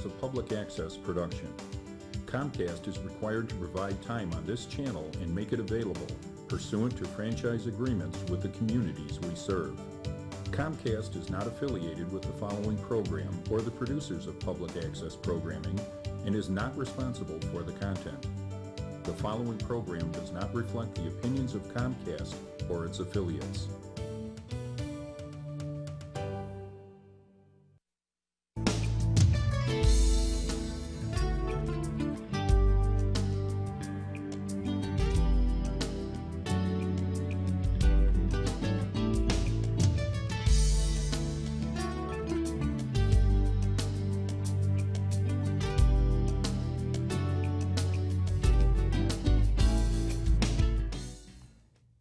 a public access production. Comcast is required to provide time on this channel and make it available pursuant to franchise agreements with the communities we serve. Comcast is not affiliated with the following program or the producers of public access programming and is not responsible for the content. The following program does not reflect the opinions of Comcast or its affiliates.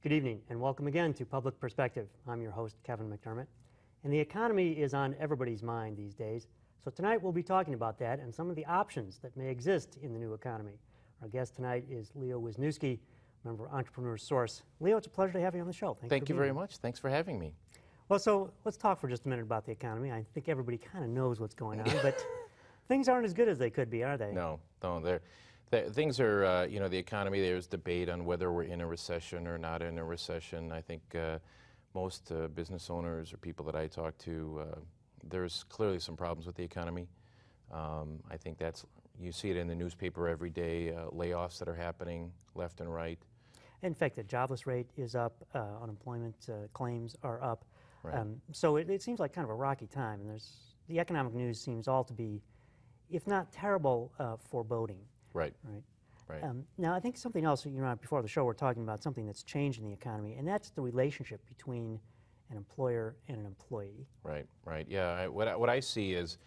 Good evening and welcome again to Public Perspective. I'm your host, Kevin McDermott. And the economy is on everybody's mind these days. So tonight we'll be talking about that and some of the options that may exist in the new economy. Our guest tonight is Leo Wisniewski, member of Entrepreneur Source. Leo, it's a pleasure to have you on the show. Thank you very much. Thanks for having me. Well, so let's talk for just a minute about the economy. I think everybody kind of knows what's going on, but things aren't as good as they could be, are they? No, things are, the economy, there's debate on whether we're in a recession or not in a recession. I think most business owners or people that I talk to, there's clearly some problems with the economy. I think you see it in the newspaper every day, layoffs that are happening left and right. In fact, the jobless rate is up, unemployment claims are up. Right. So it seems like kind of a rocky time, and the economic news seems all to be, if not terrible, foreboding. Right. Right. Now, I think something else, before the show, we're talking about something that's changed in the economy, and that's the relationship between an employer and an employee. Right. Yeah, what I see is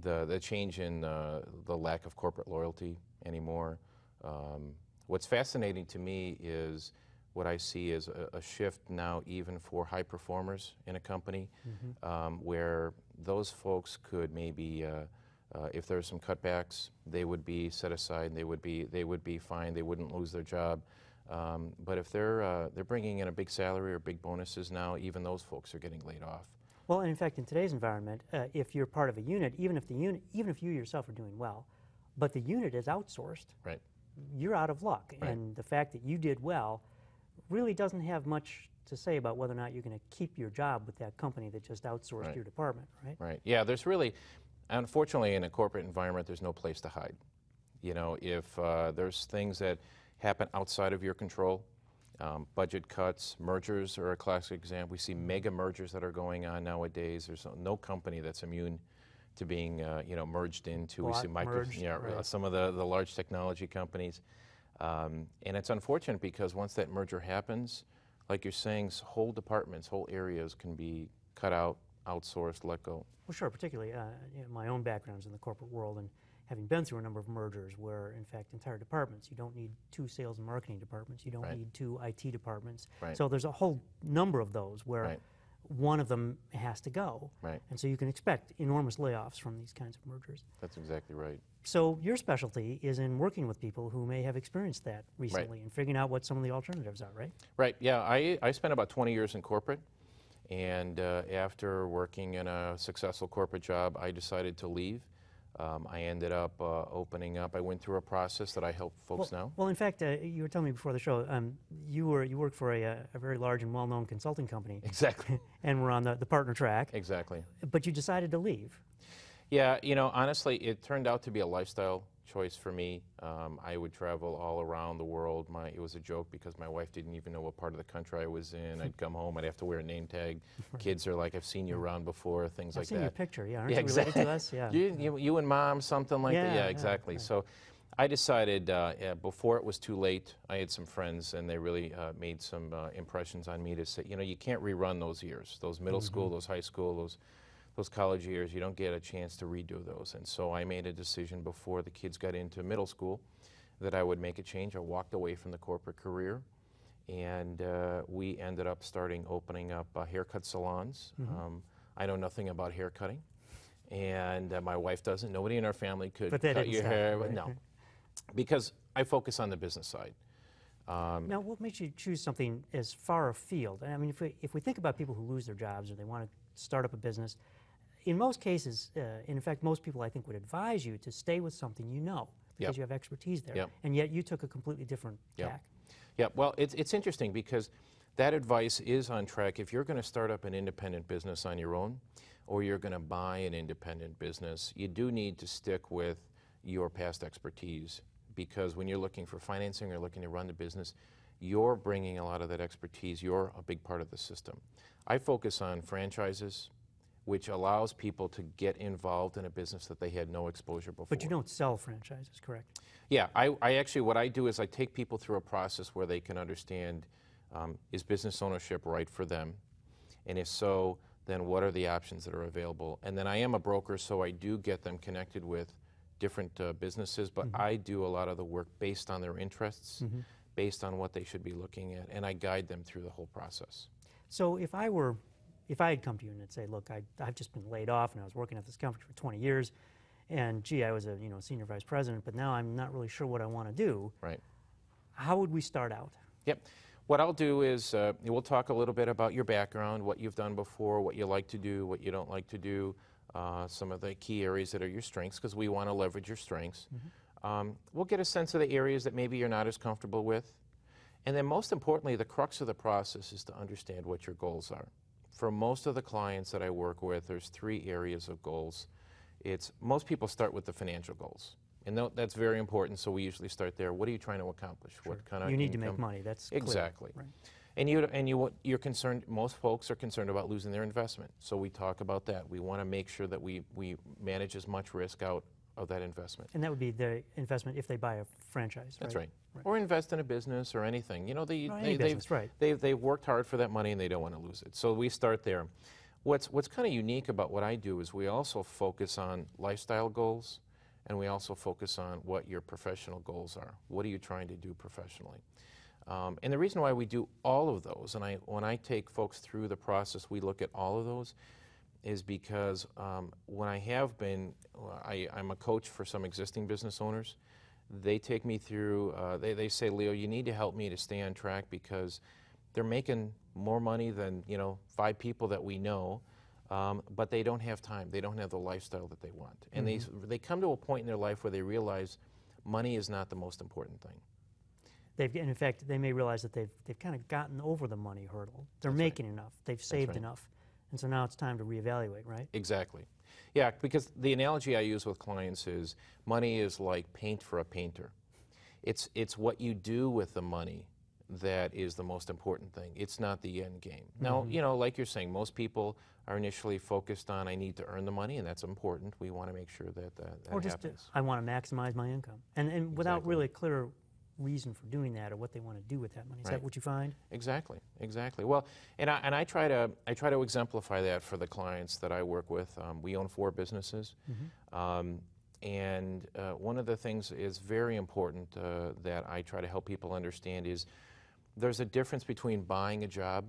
the change in the lack of corporate loyalty anymore. What's fascinating to me is what I see is a shift now even for high performers in a company, where those folks could maybe if there's some cutbacks, they would be set aside. They would be fine. They wouldn't lose their job. But if they're bringing in a big salary or big bonuses now, even those folks are getting laid off. Well, and in fact, in today's environment, if you're part of a unit, even if you yourself are doing well, but the unit is outsourced, right, you're out of luck. Right. And the fact that you did well really doesn't have much to say about whether or not you're going to keep your job with that company that just outsourced your department, right? Right. Yeah. Unfortunately, in a corporate environment, there's no place to hide. If there's things that happen outside of your control, budget cuts, mergers are a classic example. We see mega mergers that are going on nowadays. There's no company that's immune to being, merged into. We see some of the large technology companies, and it's unfortunate because once that merger happens, like you're saying, whole departments, whole areas can be cut out, outsourced, let go. Well, sure, particularly my own background's in the corporate world, and having been through a number of mergers where, in fact, entire departments, you don't need 2 sales and marketing departments, you don't need 2 IT departments. Right. So there's a whole number of those where one of them has to go. Right. And so you can expect enormous layoffs from these kinds of mergers. That's exactly right. So your specialty is in working with people who may have experienced that recently and figuring out what some of the alternatives are, right? Right, yeah. I spent about 20 years in corporate. And after working in a successful corporate job, I decided to leave. I ended up opening up. I went through a process that I help folks now. Well, in fact, you were telling me before the show, you worked for a very large and well-known consulting company. Exactly. And were on the partner track. Exactly. But you decided to leave. Yeah, honestly, it turned out to be a lifestyle choice for me. I would travel all around the world. It was a joke because my wife didn't even know what part of the country I was in. I'd come home, I'd have to wear a name tag. Kids are like, I've seen you around before, things like that. I've seen your picture, yeah. Aren't you related to us? Yeah. You and Mom, something like that? Yeah, exactly. Right. So I decided before it was too late, I had some friends and they really made some impressions on me to say, you can't rerun those years, those middle school, those high school, those college years. You don't get a chance to redo those. And so I made a decision before the kids got into middle school that I would make a change. I walked away from the corporate career, and we ended up opening up haircut salons. I know nothing about hair cutting, and my wife doesn't. Nobody in our family could cut your hair. Right? No, because I focus on the business side. Now, what makes you choose something as far afield? I mean, if we think about people who lose their jobs or they want to start up a business, in most cases, in fact, most people I think would advise you to stay with something you know, because Yep. you have expertise there. Yep. And yet you took a completely different Yep. tack. Yeah, well, it's interesting because that advice is on track. If you're going to start up an independent business on your own, or you're going to buy an independent business, you do need to stick with your past expertise, because when you're looking for financing or looking to run the business, you're bringing a lot of that expertise. You're a big part of the system. I focus on franchises, which allows people to get involved in a business that they had no exposure before. But you don't sell franchises, correct? Yeah, I actually, what I do is I take people through a process where they can understand, is business ownership right for them? And if so, then what are the options that are available? And then I am a broker, so I do get them connected with different businesses, but I do a lot of the work based on their interests, based on what they should be looking at, and I guide them through the whole process. So if I had come to you and I'd say, look, I've just been laid off and I was working at this company for 20 years, and gee, I was a senior vice president, but now I'm not really sure what I want to do. Right. How would we start out? Yep. What I'll do is we'll talk a little bit about your background, what you've done before, what you like to do, what you don't like to do, some of the key areas that are your strengths, because we want to leverage your strengths. We'll get a sense of the areas that maybe you're not as comfortable with. And then most importantly, the crux of the process is to understand what your goals are. For most of the clients that I work with, there's 3 areas of goals. Most people start with the financial goals. And that's very important, so we usually start there. What are you trying to accomplish? Sure. What kind of you need to income? make money, that's Exactly. clear. Right. And you're concerned, most folks are concerned about losing their investment. So we talk about that. We want to make sure that we manage as much risk out of that investment. And that would be the investment if they buy a franchise, That's right? right. Or invest in a business or anything. You know, right. they've worked hard for that money and they don't want to lose it. So we start there. What's kind of unique about what I do is we also focus on lifestyle goals, and we also focus on what your professional goals are. What are you trying to do professionally? And the reason why we do all of those, and when I take folks through the process, we look at all of those, is because when I have been, I'm a coach for some existing business owners. They take me through, they say, Leo, you need to help me to stay on track because they're making more money than 5 people that we know, but they don't have time. They don't have the lifestyle that they want. And they come to a point in their life where they realize money is not the most important thing. In fact, they may realize that they've kind of gotten over the money hurdle. They're That's making enough. They've saved right. enough. And so now it's time to reevaluate, right? Exactly. Yeah, because the analogy I use with clients is money is like paint for a painter. It's what you do with the money that is the most important thing. It's not the end game. Now, like you're saying, most people are initially focused on I need to earn the money, and that's important. We want to make sure that or just happens. I want to maximize my income. And without Exactly. really a clear reason for doing that or what they want to do with that money. Is that what you find? Exactly, exactly. Well, and I try to exemplify that for the clients that I work with. We own 4 businesses, and one of the things is very important that I try to help people understand is there's a difference between buying a job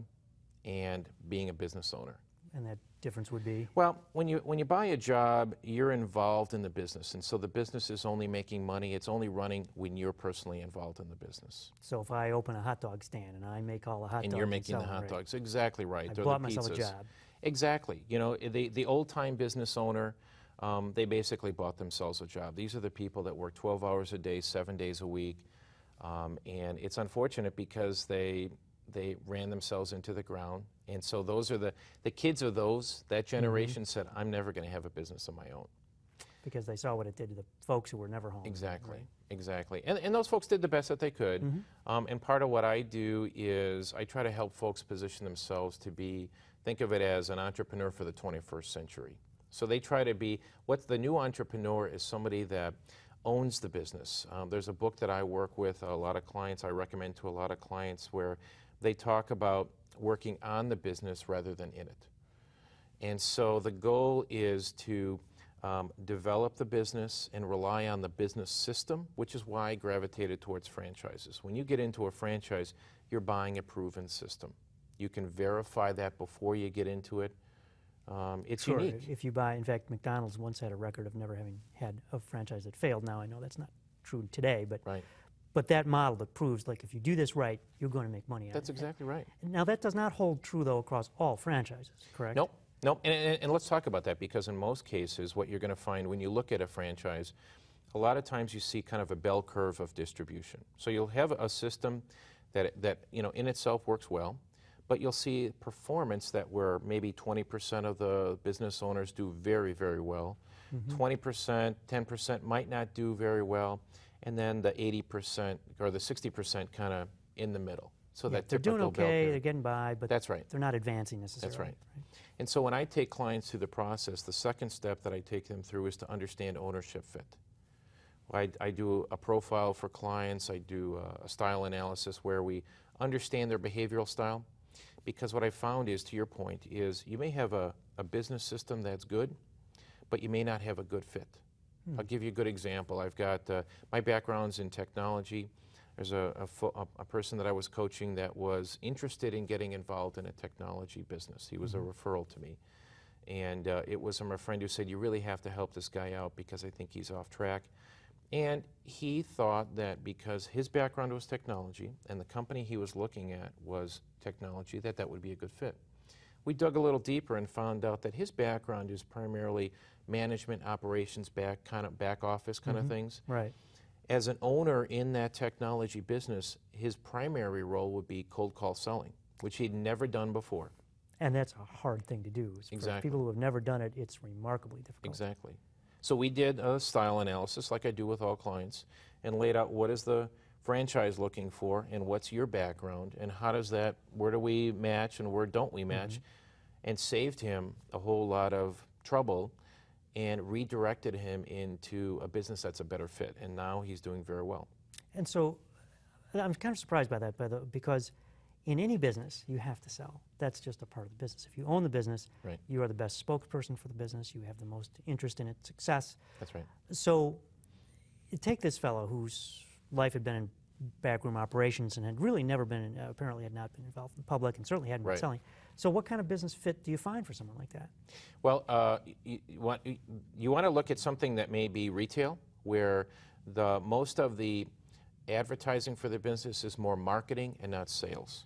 and being a business owner. And that difference would be? Well, when you buy a job, you're involved in the business, and so the business is only making money. It's only running when you're personally involved in the business. So if I open a hot dog stand and I make all the hot dogs and you're making sell the them, hot right? dogs, exactly right. I Or bought the myself a pizzas. job. Exactly. You know, the old-time business owner, they basically bought themselves a job. These are the people that work 12 hours a day, 7 days a week, and it's unfortunate because they ran themselves into the ground. And so those are the kids of that generation said, I'm never going to have a business of my own. Because they saw what it did to the folks who were never home. Exactly, Right. exactly. And those folks did the best that they could. And part of what I do is I try to help folks position themselves to think of it as an entrepreneur for the 21st century. So they try to be, what's the new entrepreneur is somebody that owns the business. There's a book that I work with a lot of clients, I recommend to a lot of clients, where they talk about working on the business rather than in it. And so the goal is to develop the business and rely on the business system, which is why I gravitated towards franchises. When you get into a franchise, you're buying a proven system. You can verify that before you get into it. It's Sure. unique. If you buy, in fact, McDonald's once had a record of never having had a franchise that failed. Now I know that's not true today, but Right. but that model that proves, like, if you do this right, you're going to make money. That's exactly right. Now that does not hold true though across all franchises, correct? Nope. Nope, and let's talk about that, because in most cases, what you're going to find when you look at a franchise, a lot of times you see kind of a bell curve of distribution. So you'll have a system that you know, in itself works well, but you'll see performance that where maybe 20% of the business owners do very, very well, 20%, 10% might not do very well, and then the 80% or the 60% kind of in the middle. So that they're doing typical bell okay, curve. they're getting by, but That's right. they're not advancing necessarily. That's right. And so when I take clients through the process, the second step that I take them through is to understand ownership fit. I do a profile for clients, I do a style analysis where we understand their behavioral style, because what I found is, to your point, is you may have a business system that's good, but you may not have a good fit. I'll give you a good example. I've got, my background's in technology. There's a person that I was coaching that was interested in getting involved in a technology business. He was a referral to me. And it was from a friend who said, you really have to help this guy out because I think he's off track. And he thought that because his background was technology and the company he was looking at was technology, that that would be a good fit. We dug a little deeper and found out that his background is primarily management, operations, back office kind of things. Right. As an owner in that technology business, his primary role would be cold call selling, which he'd never done before. And that's a hard thing to do. Exactly. For people who have never done it, it's remarkably difficult. Exactly. So we did a style analysis, like I do with all clients, and laid out what is the franchise looking for, and what's your background, and how does that, where do we match and where don't we match, and saved him a whole lot of trouble and redirected him into a business that's a better fit, and now he's doing very well. And so I'm kind of surprised by that, because in any business, you have to sell. That's just a part of the business. If you own the business, Right. you are the best spokesperson for the business. You have the most interest in its success. That's right. So take this fellow whose life had been in backroom operations and had really never been, apparently had not been involved in public and certainly hadn't been Right. selling. So what kind of business fit do you find for someone like that? Well, you want to look at something that may be retail, where most of the advertising for the business is more marketing and not sales.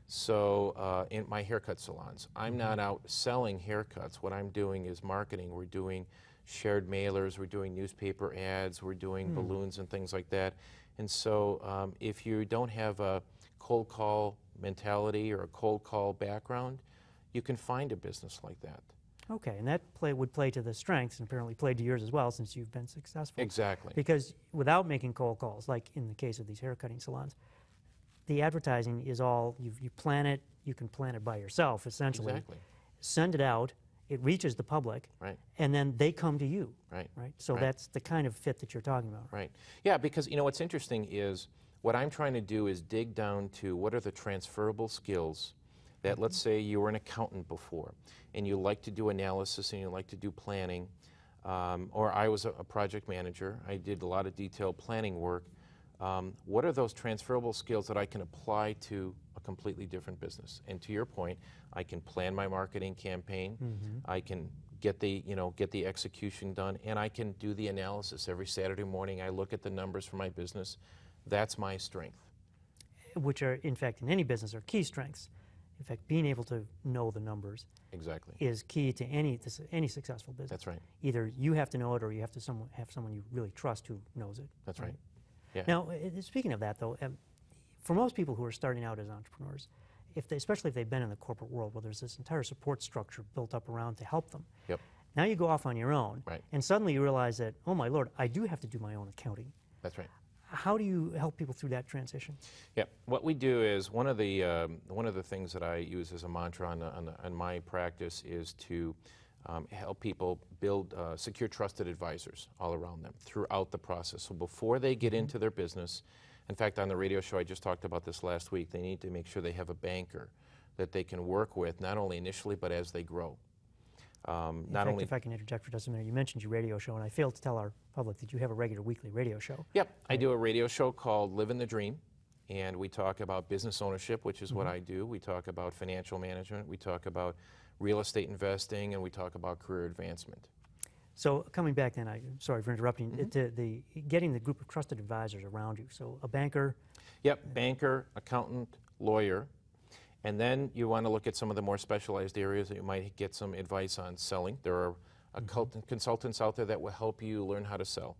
So in my haircut salons, I'm not out selling haircuts. What I'm doing is marketing. We're doing shared mailers, we're doing newspaper ads, we're doing balloons and things like that. And so if you don't have a cold call mentality or a cold call background, you can find a business like that. Okay, and that would play to the strengths, and apparently played to yours as well, since you've been successful. Exactly. Because without making cold calls, like in the case of these haircutting salons, the advertising is all, you plan it, you can plan it by yourself, essentially. Exactly. Send it out, it reaches the public, Right. and then they come to you. Right. Right? So Right. that's the kind of fit that you're talking about. Right. Yeah, because you know what's interesting is what I'm trying to do is dig down to what are the transferable skills that, let's say you were an accountant before and you like to do analysis and you like to do planning, or I was a project manager, I did a lot of detailed planning work. What are those transferable skills that I can apply to a completely different business? And to your point, I can plan my marketing campaign, I can get the execution done, and I can do the analysis every Saturday morning. I look at the numbers for my business. That's my strength. Which are, in fact, in any business, are key strengths. In fact, being able to know the numbers Exactly. is key to any successful business. That's right. Either you have to know it, or you have to have someone you really trust who knows it. That's right. Yeah. Now, speaking of that, though, for most people who are starting out as entrepreneurs, especially if they've been in the corporate world, where there's this entire support structure built up around to help them. Yep. Now you go off on your own, Right. and suddenly you realize that, oh my Lord, I do have to do my own accounting. That's right. How do you help people through that transition? Yeah, what we do is one of the things that I use as a mantra on my practice is to help people build secure, trusted advisors all around them throughout the process. So before they get into their business, in fact, on the radio show I just talked about this last week, they need to make sure they have a banker that they can work with, not only initially but as they grow. If I can interject for just a minute, you mentioned your radio show, and I failed to tell our public that you have a regular weekly radio show. Yep, I do a radio show called Livin the Dream, and we talk about business ownership, which is what I do. We talk about financial management, we talk about real estate investing, and we talk about career advancement. So coming back then, sorry for interrupting, to getting the group of trusted advisors around you. So a banker. Yep, banker, accountant, lawyer. And then you want to look at some of the more specialized areas that you might get some advice on selling. There are consultants out there that will help you learn how to sell.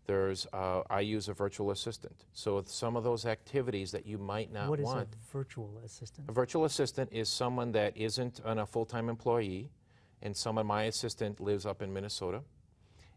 There's, I use a virtual assistant. So with some of those activities that you might not want. What is a virtual assistant? A virtual assistant is someone that isn't a full-time employee, and my assistant lives up in Minnesota.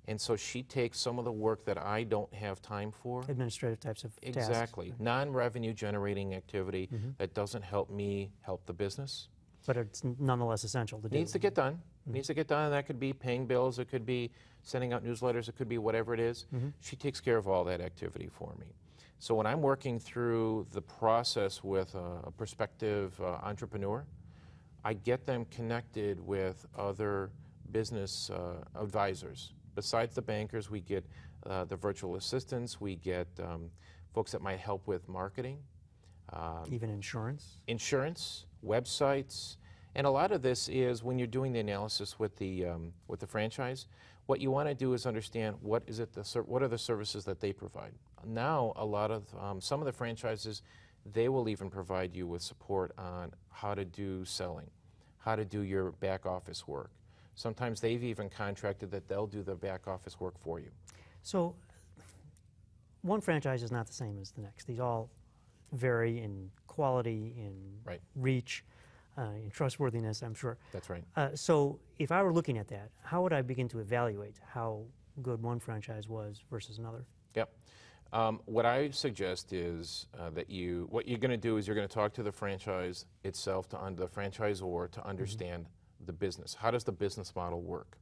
And so she takes some of the work that I don't have time for. Administrative types of tasks. Exactly. Non-revenue generating activity that doesn't help me help the business. But it's nonetheless essential to do. Needs to get done. Needs to get done. That could be paying bills. It could be sending out newsletters. It could be whatever it is. She takes care of all that activity for me. So when I'm working through the process with a prospective entrepreneur, I get them connected with other business advisors. Besides the bankers, we get the virtual assistants. We get folks that might help with marketing. Even insurance? Insurance, websites. And a lot of this is when you're doing the analysis with the franchise, what you want to do is understand what are the services that they provide. Now, a lot of some of the franchises, they will even provide you with support on how to do selling, how to do your back office work. Sometimes they've even contracted that they'll do the back office work for you. So one franchise is not the same as the next. These all vary in quality, in reach, in trustworthiness, I'm sure. That's right. So if I were looking at that, how would I begin to evaluate how good one franchise was versus another? Yep. What I suggest is that what you're going to do is you're going to talk to the franchise itself, the franchisor, to understand the business. How does the business model work?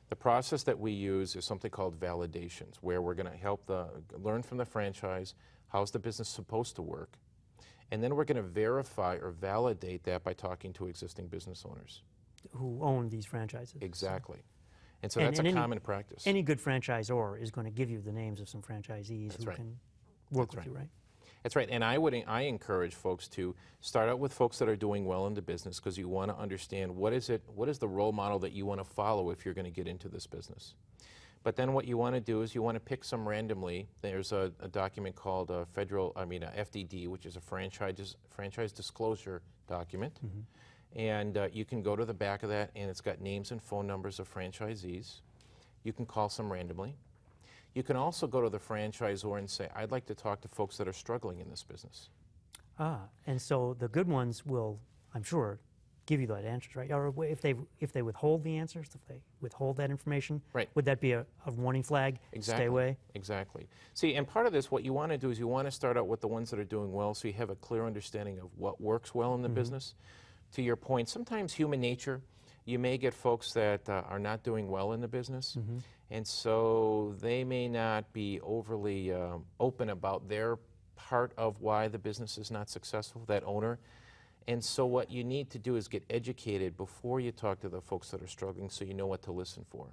The process that we use is something called validations, where we're going to help learn from the franchise, how's the business supposed to work, and then we're going to verify or validate that by talking to existing business owners. Who own these franchises. Exactly. And so that's a common practice. Any good franchisor is going to give you the names of some franchisees who can work with you, right? That's right, and I encourage folks to start out with folks that are doing well in the business, because you want to understand what is the role model that you want to follow if you're going to get into this business. But then what you want to do is you want to pick some randomly. There's a document called a FDD, which is a franchise disclosure document. And you can go to the back of that, and it's got names and phone numbers of franchisees. You can call some randomly. You can also go to the franchisor and say, I'd like to talk to folks that are struggling in this business. And so the good ones will, I'm sure, give you that answers, right? Or if they withhold the answers, if they withhold that information, would that be a warning flag? Exactly. Stay away? Exactly. See, and part of this, what you want to do is you want to start out with the ones that are doing well, so you have a clear understanding of what works well in the business. To your point, sometimes human nature, you may get folks that are not doing well in the business, and so they may not be overly open about their part of why the business is not successful, that owner. And so what you need to do is get educated before you talk to the folks that are struggling, so you know what to listen for.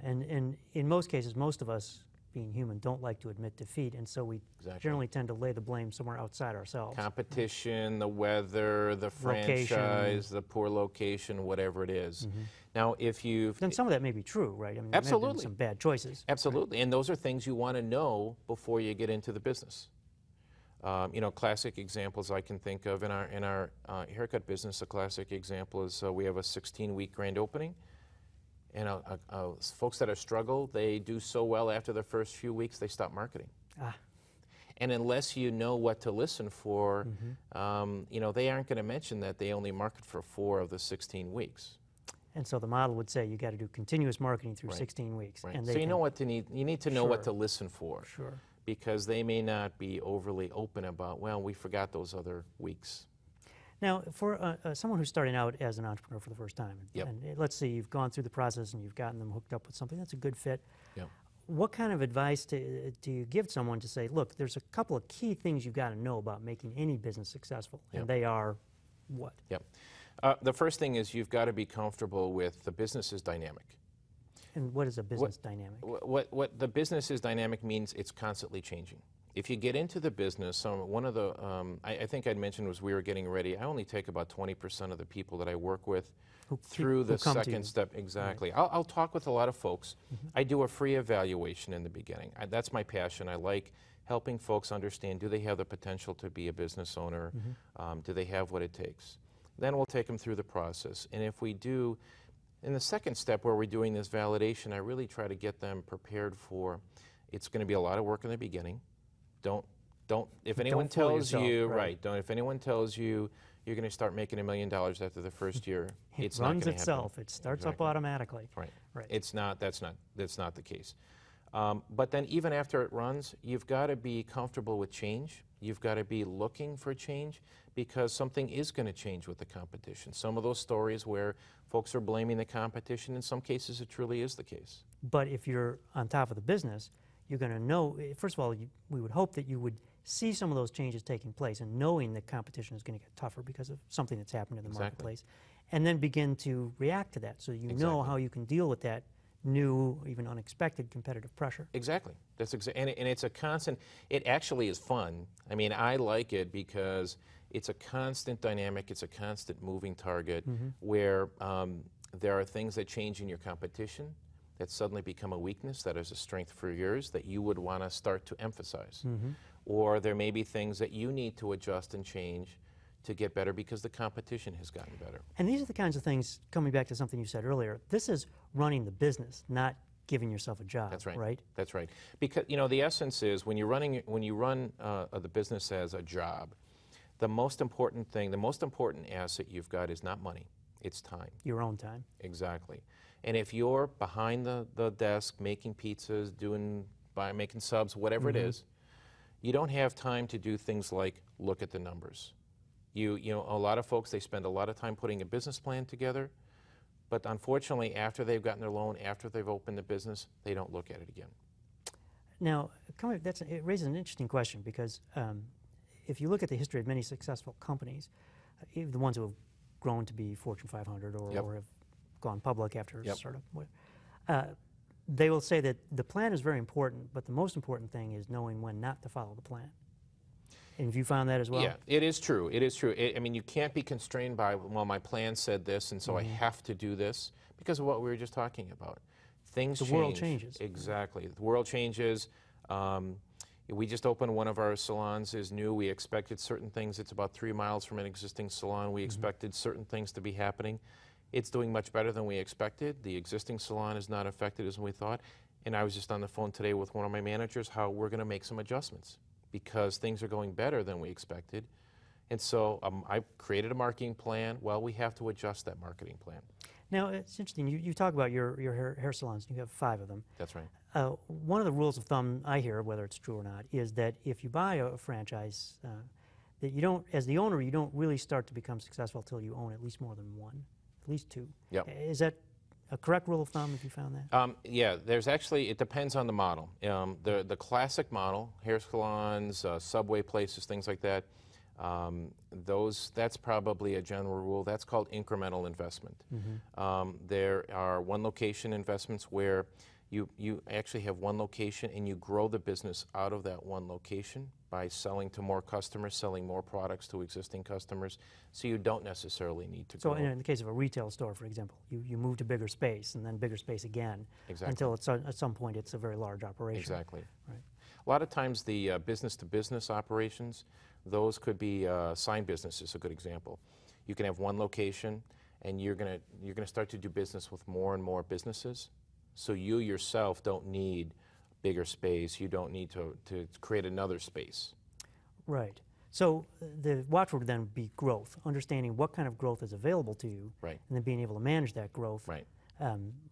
And in most cases, most of us, being human, don't like to admit defeat, and so we generally tend to lay the blame somewhere outside ourselves. Competition, the weather, the franchise, the poor location, whatever it is. Now, if you've... Then some of that may be true, right? I mean, absolutely. there may have been some bad choices. Absolutely, and those are things you want to know before you get into the business. You know, classic examples I can think of in our haircut business, a classic example is we have a 16-week grand opening. And folks that are struggle, they do so well after the first few weeks, they stop marketing. And unless you know what to listen for, you know, they aren't going to mention that they only market for 4 of the 16 weeks. And so the model would say you got to do continuous marketing through 16 weeks. And so you know what to need. You need to know what to listen for. Because they may not be overly open about, well, we forgot those other weeks. Now, for someone who's starting out as an entrepreneur for the first time, and let's say you've gone through the process and you've gotten them hooked up with something that's a good fit, what kind of advice do you give someone to say, look, there's a couple of key things you've got to know about making any business successful, and they are what? The first thing is you've got to be comfortable with the business is dynamic. And what is a business dynamic? What the business is dynamic means it's constantly changing. If you get into the business, one of the, I think I'd mentioned was we were getting ready, I only take about 20% of the people that I work with through the second step. Exactly. I'll talk with a lot of folks. I do a free evaluation in the beginning. That's my passion. I like helping folks understand, do they have the potential to be a business owner? Do they have what it takes? Then we'll take them through the process. And if we do, in the second step where we're doing this validation, I really try to get them prepared for, it's going to be a lot of work in the beginning. If anyone tells you, if anyone tells you you're going to start making $1 million after the first year, it's not going to happen. It runs itself. It starts up automatically. Right. It's not. That's not the case. But then even after it runs, you've got to be comfortable with change. You've got to be looking for change because something is going to change with the competition. Some of those stories where folks are blaming the competition, in some cases it truly is the case. But if you're on top of the business, you're going to know, first of all, we would hope that you would see some of those changes taking place and knowing that competition is going to get tougher because of something that's happened in the marketplace, and then begin to react to that so you know how you can deal with that new, even unexpected competitive pressure. Exactly. And it's a constant, it actually is fun. I mean, I like it because it's a constant dynamic, it's a constant moving target where there are things that change in your competition that suddenly become a weakness that is a strength for yours that you would want to start to emphasize. Or there may be things that you need to adjust and change to get better because the competition has gotten better. And these are the kinds of things, coming back to something you said earlier, this is running the business, not giving yourself a job. That's right. Right? That's right. Because, you know, the essence is when you run the business as a job, the most important thing, the most important asset you've got is not money, it's time. Your own time. Exactly. And if you're behind the desk making pizzas, making subs, whatever it is, you don't have time to do things like look at the numbers. You know, a lot of folks, they spend a lot of time putting a business plan together, but unfortunately, after they've gotten their loan, after they've opened the business, they don't look at it again. Now, it raises an interesting question because if you look at the history of many successful companies, even the ones who have grown to be Fortune 500 or have gone public after sort of, they will say that the plan is very important, but the most important thing is knowing when not to follow the plan. And have you found that as well? Yeah, it is true. It is true. I mean, you can't be constrained by, well, my plan said this, and so I have to do this because of what we were just talking about. Things change. The world changes. Exactly. The world changes. We just opened one of our salons is new. We expected certain things. It's about 3 miles from an existing salon. We expected certain things to be happening. It's doing much better than we expected. The existing salon is not affected as we thought. And I was just on the phone today with one of my managers how we're going to make some adjustments because things are going better than we expected. And so I created a marketing plan. Well, we have to adjust that marketing plan. Now, it's interesting. You talk about your hair salons. You have 5 of them. That's right. One of the rules of thumb I hear, whether it's true or not, is that if you buy a franchise, that you don't, as the owner, you don't really start to become successful until you own at least more than 1, at least 2. Yep. Is that a correct rule of thumb? Have you found that? Yeah, there's actually, it depends on the model. The classic model, hair salons, subway places, things like that, that's probably a general rule. That's called incremental investment. There are one location investments where you actually have one location and you grow the business out of that one location by selling to more customers, selling more products to existing customers, so you don't necessarily need to grow. So in the case of a retail store, for example, you move to bigger space and then bigger space again until at some point it's a very large operation. Exactly. Right. A lot of times the business-to-business operations, those could be sign businesses, a good example. You can have one location and you're gonna start to do business with more and more businesses, so you yourself don't need bigger space, you don't need to create another space. Right. So the watchword would then be growth, understanding what kind of growth is available to you, right, and then being able to manage that growth, right,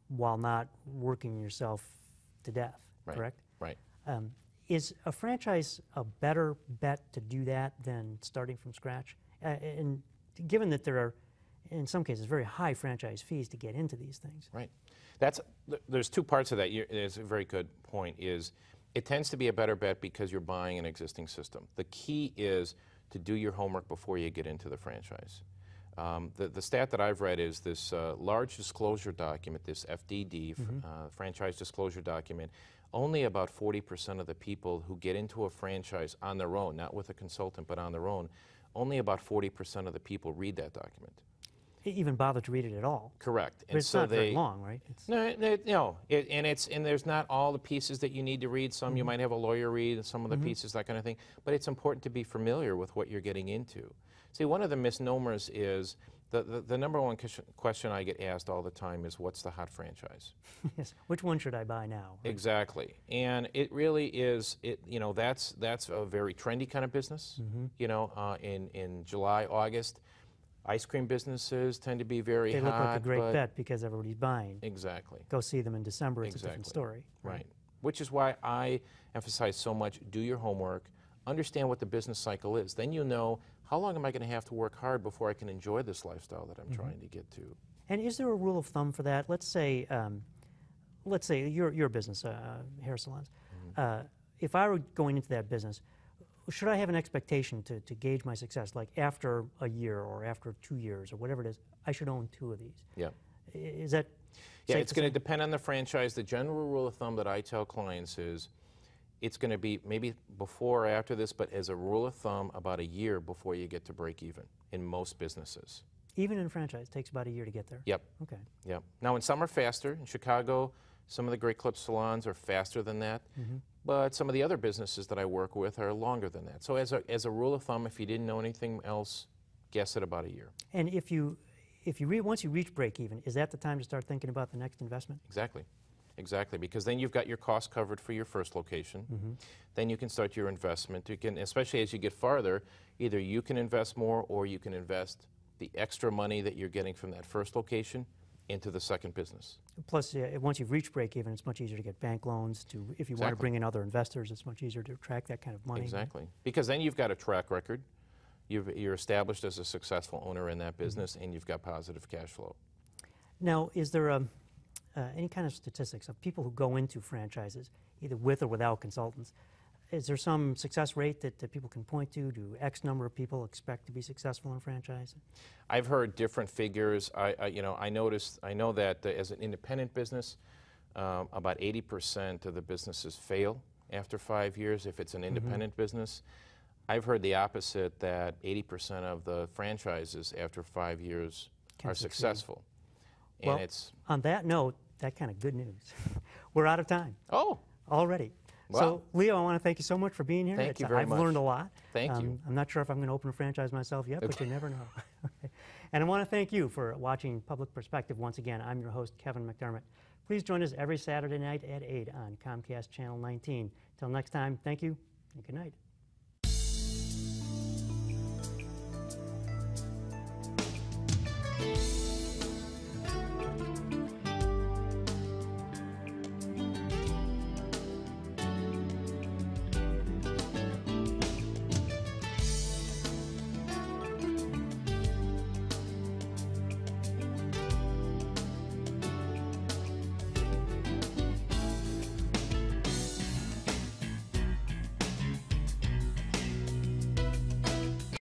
while not working yourself to death, right, correct? Right. Is a franchise a better bet to do that than starting from scratch? And given that there are, in some cases, very high franchise fees to get into these things. Right. There's 2 parts of that. It's a very good point. It tends to be a better bet because you're buying an existing system. The key is to do your homework before you get into the franchise. The stat that I've read is this large disclosure document, this FDD, franchise disclosure document. Only about 40% of the people who get into a franchise on their own, not with a consultant, but on their own, only about 40% of the people read that document. even bother to read it at all. Correct. But it's not very long, right? No, and there's not all the pieces that you need to read. Some you might have a lawyer read, and some of the pieces, that kind of thing. But it's important to be familiar with what you're getting into. See, one of the misnomers is the number one question I get asked all the time is, what's the hot franchise? Yes. Which one should I buy now? Right? Exactly. And it really is, that's a very trendy kind of business. You know, in July, August, ice cream businesses tend to be very hot. They look like a great bet because everybody's buying. Exactly. Go see them in December, it's a different story. Right. Which is why I emphasize so much, do your homework, understand what the business cycle is. Then you know, how long am I going to have to work hard before I can enjoy this lifestyle that I'm trying to get to? And is there a rule of thumb for that? Let's say your business, hair salons. If I were going into that business, should I have an expectation to gauge my success? Like after a year or after 2 years or whatever it is, I should own 2 of these. Yeah. Is that Yeah, it's going to depend on the franchise. The general rule of thumb that I tell clients is it's going to be maybe before or after this, but as a rule of thumb, about a year before you get to break even in most businesses. Even in franchise, it takes about a year to get there? Yep. Okay. Yep. Now, in some are faster. In Chicago, some of the Great Clip salons are faster than that. But some of the other businesses that I work with are longer than that. So as a rule of thumb, if you didn't know anything else, guess at about a year. And once you reach break even, is that the time to start thinking about the next investment? Exactly. Exactly, because then you've got your costs covered for your first location. Then you can start your investment. You can, especially as you get farther, either you can invest more or you can invest the extra money that you're getting from that first location into the second business. Plus, once you've reached break even, it's much easier to get bank loans. If you want to bring in other investors, it's much easier to attract that kind of money. Exactly, because then you've got a track record. You're established as a successful owner in that business, and you've got positive cash flow. Now, is there any kind of statistics of people who go into franchises, either with or without consultants? Is there some success rate that people can point to? Do X number of people expect to be successful in franchise? I've heard different figures. I know that as an independent business, about 80% of the businesses fail after 5 years if it's an independent business. I've heard the opposite, that 80% of the franchises after 5 years are successful. Well, on that note, that kind of good news. We're out of time. Oh. Already. Wow. So, Leo, I want to thank you so much for being here. Thank you very much. I've learned a lot. Thank you. I'm not sure if I'm going to open a franchise myself yet, but you never know. And I want to thank you for watching Public Perspective once again. I'm your host, Kevin McDermott. Please join us every Saturday night at 8 on Comcast Channel 19. Till next time, thank you and good night.